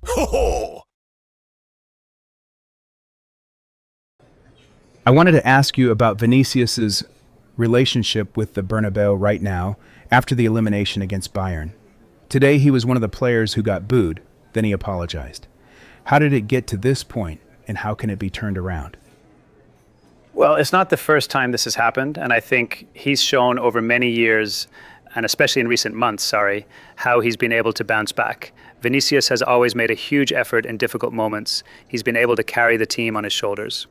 Ho ho! I wanted to ask you about Vinicius's relationship with the Bernabeu right now after the elimination against Bayern. Today he was one of the players who got booed, then he apologized. How did it get to this point, and how can it be turned around? Well, it's not the first time this has happened, and I think he's shown over many years, and especially in recent months, how he's been able to bounce back. Vinicius has always made a huge effort in difficult moments. He's been able to carry the team on his shoulders.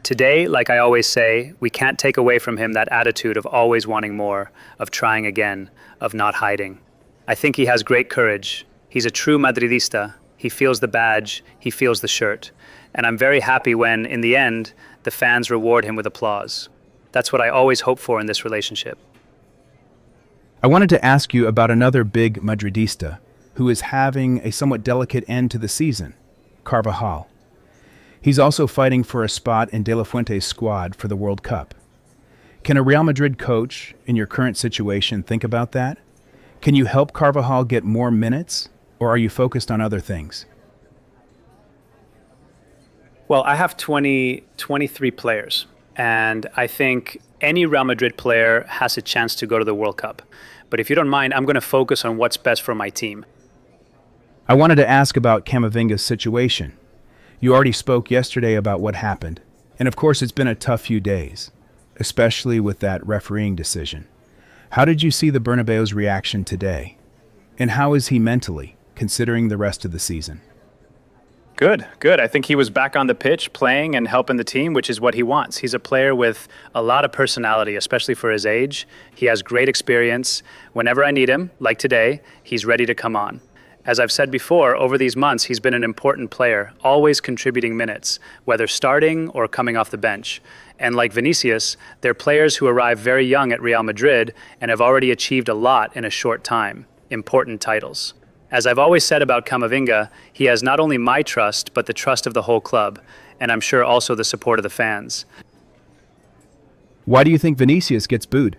Today, like I always say, we can't take away from him that attitude of always wanting more, of trying again, of not hiding. I think he has great courage. He's a true Madridista. He feels the badge, he feels the shirt. And I'm very happy when, in the end, the fans reward him with applause. That's what I always hope for in this relationship. I wanted to ask you about another big Madridista who is having a somewhat delicate end to the season, Carvajal. He's also fighting for a spot in De La Fuente's squad for the World Cup. Can a Real Madrid coach, in your current situation, think about that? Can you help Carvajal get more minutes, or are you focused on other things? Well, I have 23 players, and I think any Real Madrid player has a chance to go to the World Cup. But if you don't mind, I'm going to focus on what's best for my team. I wanted to ask about Camavinga's situation. You already spoke yesterday about what happened, and of course it's been a tough few days, especially with that refereeing decision. How did you see the Bernabeu's reaction today? And how is he mentally, considering the rest of the season? Good. I think he was back on the pitch playing and helping the team, which is what he wants. He's a player with a lot of personality, especially for his age. He has great experience. Whenever I need him, like today, he's ready to come on. As I've said before, over these months, he's been an important player, always contributing minutes, whether starting or coming off the bench. And like Vinicius, they're players who arrive very young at Real Madrid and have already achieved a lot in a short time, important titles. As I've always said about Camavinga, he has not only my trust, but the trust of the whole club, and I'm sure also the support of the fans. Why do you think Vinicius gets booed?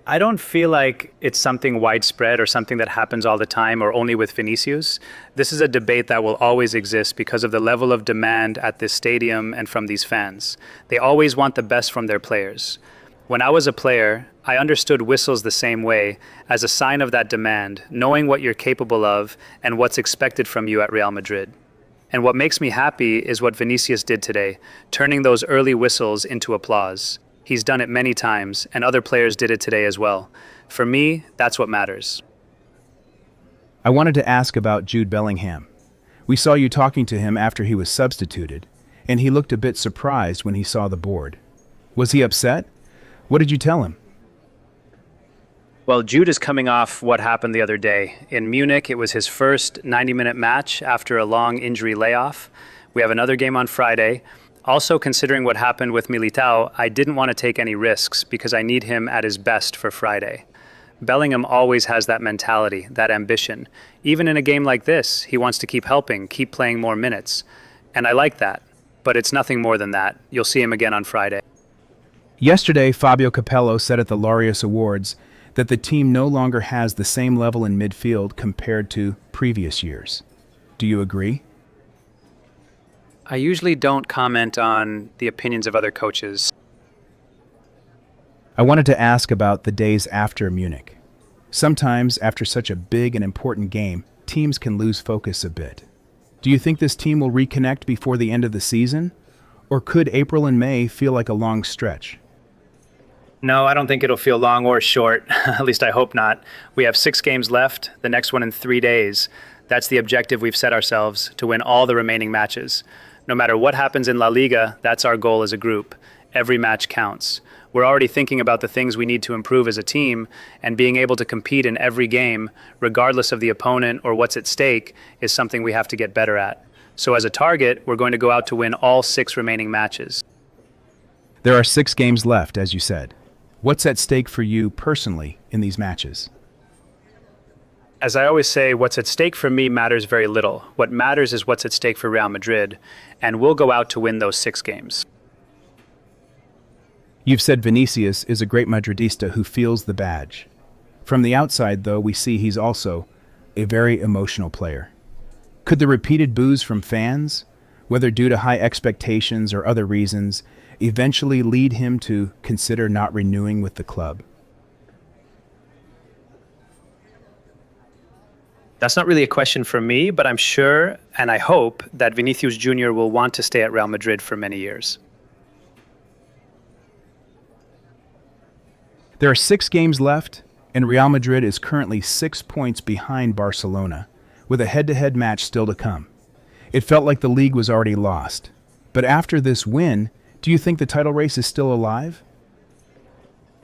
I don't feel like it's something widespread or something that happens all the time or only with Vinicius. This is a debate that will always exist because of the level of demand at this stadium and from these fans. They always want the best from their players. When I was a player, I understood whistles the same way, as a sign of that demand, knowing what you're capable of and what's expected from you at Real Madrid. And what makes me happy is what Vinicius did today, turning those early whistles into applause. He's done it many times, and other players did it today as well. For me, that's what matters. I wanted to ask about Jude Bellingham. We saw you talking to him after he was substituted, and he looked a bit surprised when he saw the board. Was he upset? What did you tell him? Well, Jude is coming off what happened the other day. In Munich, it was his first 90-minute match after a long injury layoff. We have another game on Friday. Also, considering what happened with Militao, I didn't want to take any risks because I need him at his best for Friday. Bellingham always has that mentality, that ambition. Even in a game like this, he wants to keep helping, keep playing more minutes. And I like that, but it's nothing more than that. You'll see him again on Friday. Yesterday, Fabio Capello said at the Laureus Awards that the team no longer has the same level in midfield compared to previous years. Do you agree? I usually don't comment on the opinions of other coaches. I wanted to ask about the days after Munich. Sometimes, after such a big and important game, teams can lose focus a bit. Do you think this team will reconnect before the end of the season? Or could April and May feel like a long stretch? No, I don't think it'll feel long or short. At least I hope not. We have 6 games left, the next one in 3 days. That's the objective we've set ourselves, to win all the remaining matches. No matter what happens in La Liga, that's our goal as a group. Every match counts. We're already thinking about the things we need to improve as a team, and being able to compete in every game, regardless of the opponent or what's at stake, is something we have to get better at. So as a target, we're going to go out to win all 6 remaining matches. There are 6 games left, as you said. What's at stake for you personally in these matches? As I always say, what's at stake for me matters very little. What matters is what's at stake for Real Madrid, and we'll go out to win those 6 games. You've said Vinicius is a great Madridista who feels the badge. From the outside, though, we see he's also a very emotional player. Could the repeated boos from fans, whether due to high expectations or other reasons, eventually lead him to consider not renewing with the club? That's not really a question for me, but I'm sure and I hope that Vinícius Jr. will want to stay at Real Madrid for many years. There are 6 games left, and Real Madrid is currently 6 points behind Barcelona, with a head-to-head match still to come. It felt like the league was already lost. But after this win, do you think the title race is still alive?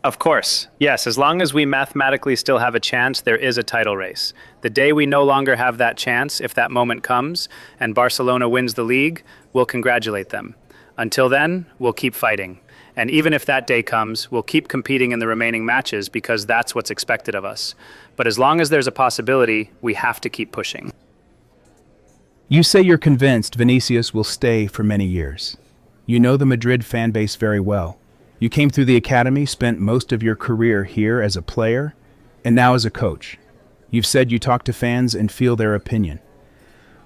Of course. Yes, as long as we mathematically still have a chance, there is a title race. The day we no longer have that chance, if that moment comes, and Barcelona wins the league, we'll congratulate them. Until then, we'll keep fighting. And even if that day comes, we'll keep competing in the remaining matches because that's what's expected of us. But as long as there's a possibility, we have to keep pushing. You say you're convinced Vinicius will stay for many years. You know the Madrid fan base very well. You came through the academy, spent most of your career here as a player, and now as a coach. You've said you talk to fans and feel their opinion.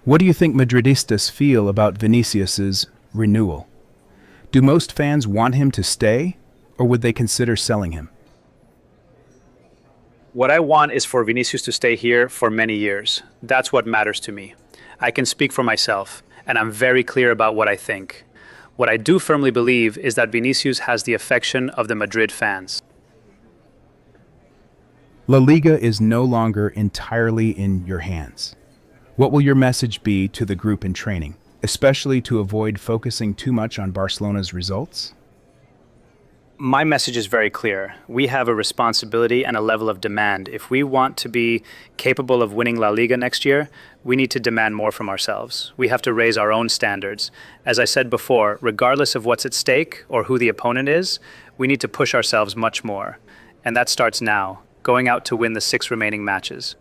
What do you think Madridistas feel about Vinicius's renewal? Do most fans want him to stay, or would they consider selling him? What I want is for Vinícius to stay here for many years. That's what matters to me. I can speak for myself, and I'm very clear about what I think. What I do firmly believe is that Vinícius has the affection of the Madrid fans. La Liga is no longer entirely in your hands. What will your message be to the group in training, especially to avoid focusing too much on Barcelona's results? My message is very clear. We have a responsibility and a level of demand. If we want to be capable of winning La Liga next year, we need to demand more from ourselves. We have to raise our own standards. As I said before, regardless of what's at stake or who the opponent is, we need to push ourselves much more. And that starts now, going out to win the 6 remaining matches.